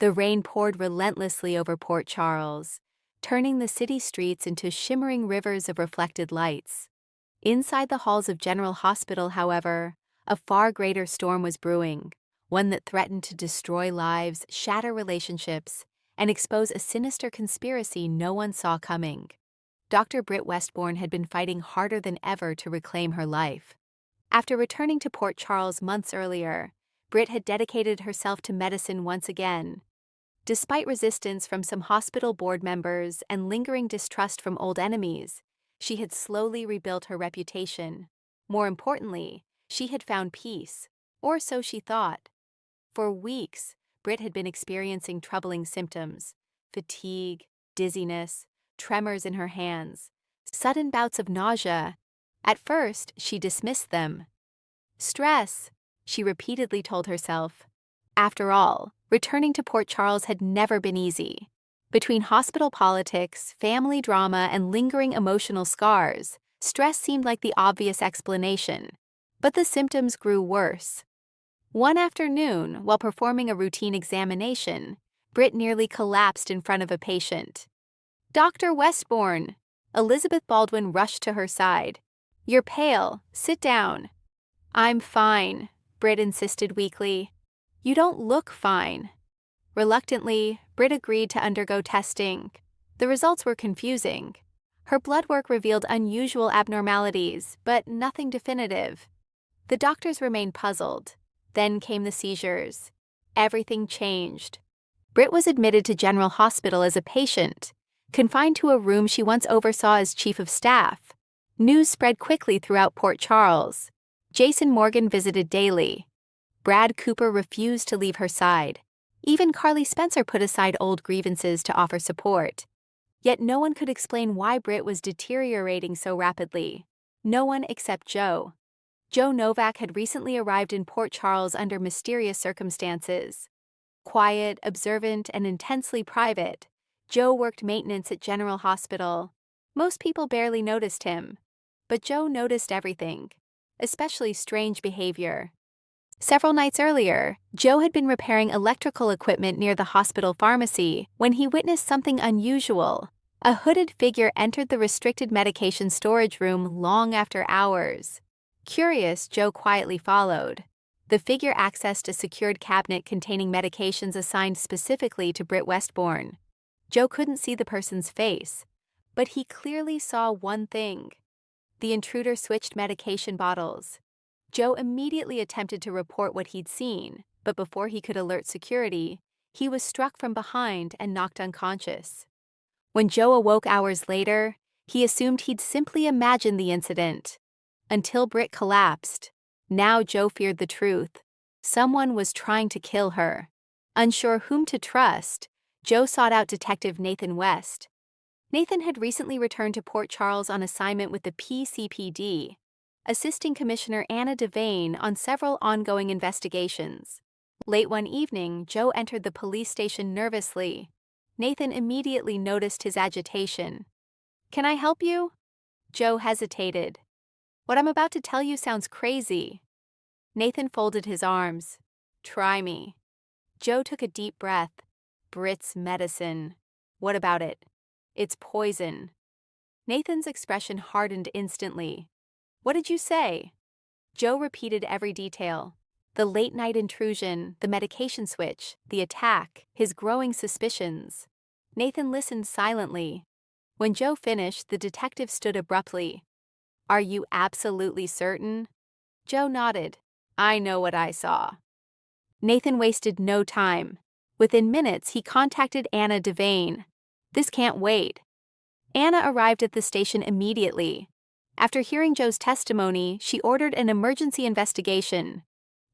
The rain poured relentlessly over Port Charles, turning the city streets into shimmering rivers of reflected lights. Inside the halls of General Hospital, however, a far greater storm was brewing, one that threatened to destroy lives, shatter relationships, and expose a sinister conspiracy no one saw coming. Dr. Britt Westbourne had been fighting harder than ever to reclaim her life. After returning to Port Charles months earlier, Britt had dedicated herself to medicine once again. Despite resistance from some hospital board members and lingering distrust from old enemies, she had slowly rebuilt her reputation. More importantly, she had found peace, or so she thought. For weeks, Britt had been experiencing troubling symptoms: fatigue, dizziness, tremors in her hands, sudden bouts of nausea. At first, she dismissed them. Stress, she repeatedly told herself. After all, returning to Port Charles had never been easy. Between hospital politics, family drama, and lingering emotional scars, stress seemed like the obvious explanation. But the symptoms grew worse. One afternoon, while performing a routine examination, Britt nearly collapsed in front of a patient. "Dr. Westbourne!" Elizabeth Baldwin rushed to her side. "You're pale. Sit down." "I'm fine," Britt insisted weakly. "You don't look fine." Reluctantly, Britt agreed to undergo testing. The results were confusing. Her blood work revealed unusual abnormalities, but nothing definitive. The doctors remained puzzled. Then came the seizures. Everything changed. Britt was admitted to General Hospital as a patient, confined to a room she once oversaw as chief of staff. News spread quickly throughout Port Charles. Jason Morgan visited daily. Brad Cooper refused to leave her side. Even Carly Spencer put aside old grievances to offer support. Yet no one could explain why Britt was deteriorating so rapidly. No one except Joe. Joe Novak had recently arrived in Port Charles under mysterious circumstances. Quiet, observant, and intensely private, Joe worked maintenance at General Hospital. Most people barely noticed him. But Joe noticed everything, especially strange behavior. Several nights earlier, Joe had been repairing electrical equipment near the hospital pharmacy when he witnessed something unusual. A hooded figure entered the restricted medication storage room long after hours. Curious, Joe quietly followed. The figure accessed a secured cabinet containing medications assigned specifically to Britt Westbourne. Joe couldn't see the person's face, but he clearly saw one thing. The intruder switched medication bottles. Joe immediately attempted to report what he'd seen, but before he could alert security, he was struck from behind and knocked unconscious. When Joe awoke hours later, he assumed he'd simply imagined the incident. Until Britt collapsed. Now Joe feared the truth. Someone was trying to kill her. Unsure whom to trust, Joe sought out Detective Nathan West. Nathan had recently returned to Port Charles on assignment with the PCPD, assisting Commissioner Anna Devane on several ongoing investigations. Late one evening, Joe entered the police station nervously. Nathan immediately noticed his agitation. "Can I help you?" Joe hesitated. "What I'm about to tell you sounds crazy." Nathan folded his arms. "Try me." Joe took a deep breath. "Britt's medicine." "What about it?" "It's poison." Nathan's expression hardened instantly. "What did you say?" Joe repeated every detail. The late-night intrusion, the medication switch, the attack, his growing suspicions. Nathan listened silently. When Joe finished, the detective stood abruptly. "Are you absolutely certain?" Joe nodded. "I know what I saw." Nathan wasted no time. Within minutes, he contacted Anna Devane. "This can't wait." Anna arrived at the station immediately. After hearing Joe's testimony, she ordered an emergency investigation.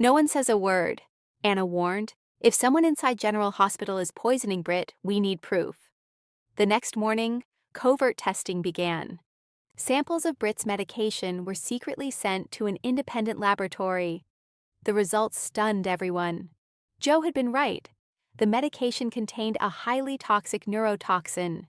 "No one says a word," Anna warned. "If someone inside General Hospital is poisoning Britt, we need proof." The next morning, covert testing began. Samples of Britt's medication were secretly sent to an independent laboratory. The results stunned everyone. Joe had been right. The medication contained a highly toxic neurotoxin.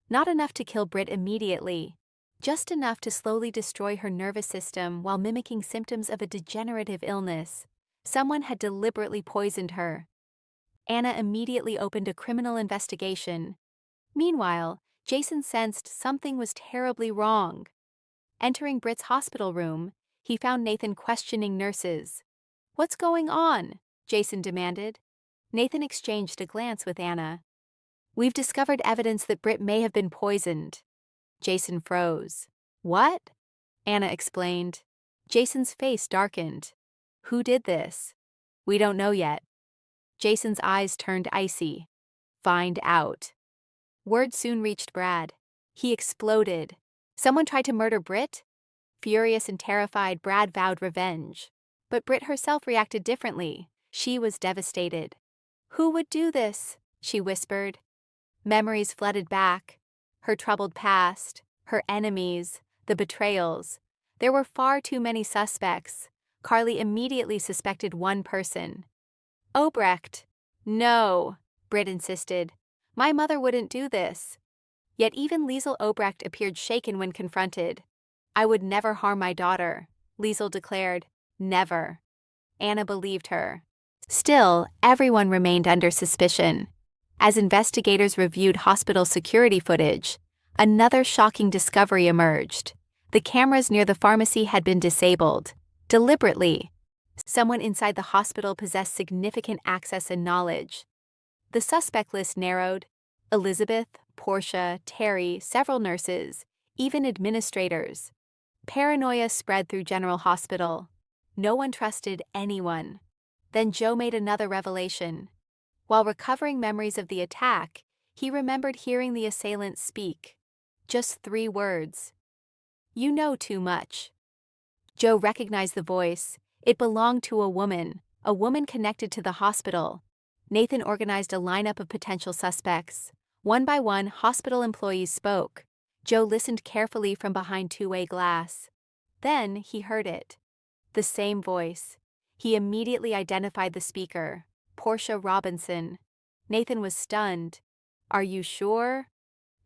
Not enough to kill Britt immediately, just enough to slowly destroy her nervous system while mimicking symptoms of a degenerative illness. Someone had deliberately poisoned her. Anna immediately opened a criminal investigation. Meanwhile, Jason sensed something was terribly wrong. Entering Britt's hospital room, he found Nathan questioning nurses. "What's going on?" Jason demanded. Nathan exchanged a glance with Anna. "We've discovered evidence that Britt may have been poisoned." Jason froze. "What?" Anna explained. Jason's face darkened. "Who did this?" "We don't know yet." Jason's eyes turned icy. "Find out." Word soon reached Brad. He exploded. Someone tried to murder Britt? Furious and terrified, Brad vowed revenge. But Britt herself reacted differently. She was devastated. "Who would do this?" she whispered. Memories flooded back. Her troubled past, her enemies, the betrayals. There were far too many suspects. Carly immediately suspected one person. "Obrecht." "No," Britt insisted. "My mother wouldn't do this." Yet even Liesel Obrecht appeared shaken when confronted. "I would never harm my daughter," Liesel declared. "Never." Anna believed her. Still, everyone remained under suspicion. As investigators reviewed hospital security footage, another shocking discovery emerged. The cameras near the pharmacy had been disabled, deliberately. Someone inside the hospital possessed significant access and knowledge. The suspect list narrowed. Elizabeth, Portia, Terry, several nurses, even administrators. Paranoia spread through General Hospital. No one trusted anyone. Then Joe made another revelation. While recovering memories of the attack, he remembered hearing the assailant speak. Just 3 words. "You know too much." Joe recognized the voice. It belonged to a woman connected to the hospital. Nathan organized a lineup of potential suspects. One by one, hospital employees spoke. Joe listened carefully from behind two-way glass. Then he heard it. The same voice. He immediately identified the speaker, Portia Robinson. Nathan was stunned. "Are you sure?"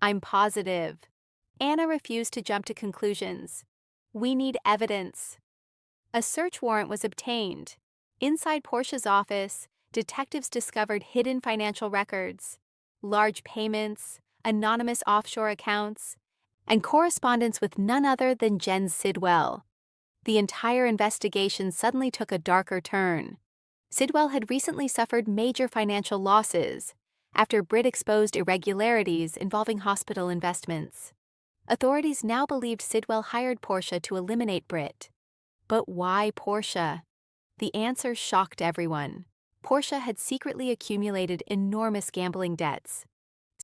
"I'm positive." Anna refused to jump to conclusions. "We need evidence." A search warrant was obtained. Inside Portia's office, detectives discovered hidden financial records, large payments, anonymous offshore accounts, and correspondence with none other than Jen Sidwell. The entire investigation suddenly took a darker turn. Sidwell had recently suffered major financial losses after Britt exposed irregularities involving hospital investments. Authorities now believed Sidwell hired Portia to eliminate Britt. But why Portia? The answer shocked everyone. Portia had secretly accumulated enormous gambling debts.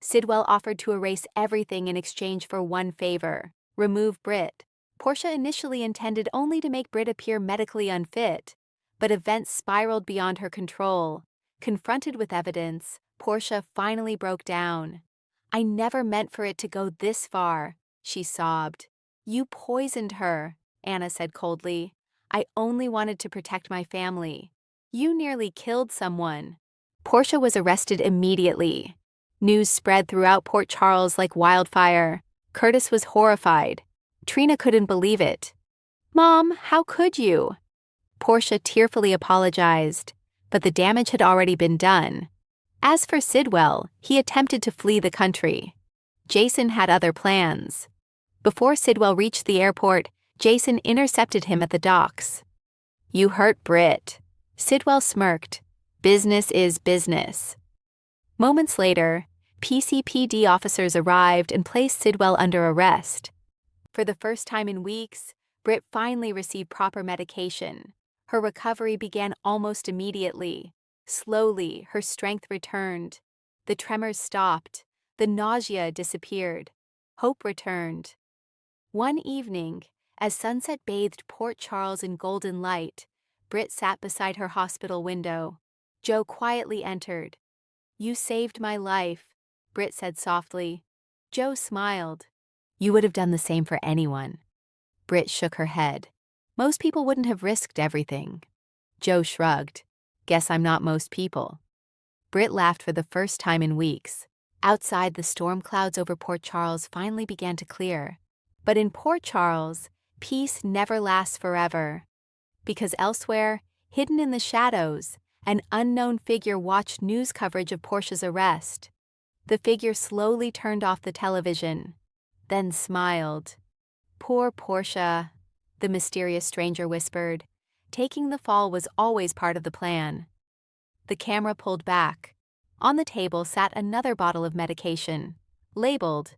Sidwell offered to erase everything in exchange for one favor: remove Britt. Portia initially intended only to make Britt appear medically unfit, but events spiraled beyond her control. Confronted with evidence, Portia finally broke down. "I never meant for it to go this far," she sobbed. "You poisoned her," Anna said coldly. "I only wanted to protect my family. You nearly killed someone." Portia was arrested immediately. News spread throughout Port Charles like wildfire. Curtis was horrified. Trina couldn't believe it. "Mom, how could you?" Portia tearfully apologized, but the damage had already been done. As for Sidwell, he attempted to flee the country. Jason had other plans. Before Sidwell reached the airport, Jason intercepted him at the docks. "You hurt Britt." Sidwell smirked. "Business is business." Moments later, PCPD officers arrived and placed Sidwell under arrest. For the first time in weeks, Britt finally received proper medication. Her recovery began almost immediately. Slowly, her strength returned. The tremors stopped. The nausea disappeared. Hope returned. One evening, as sunset bathed Port Charles in golden light, Britt sat beside her hospital window. Joe quietly entered. "You saved my life," Britt said softly. Joe smiled. "You would have done the same for anyone." Britt shook her head. "Most people wouldn't have risked everything." Joe shrugged. "Guess I'm not most people." Britt laughed for the first time in weeks. Outside, the storm clouds over Port Charles finally began to clear. But in Port Charles, peace never lasts forever. Because elsewhere, hidden in the shadows, An unknown figure watched news coverage of Portia's arrest. The figure slowly turned off the television, then smiled. "Poor Portia," the mysterious stranger whispered. "Taking the fall was always part of the plan." The camera pulled back. On the table sat another bottle of medication, labeled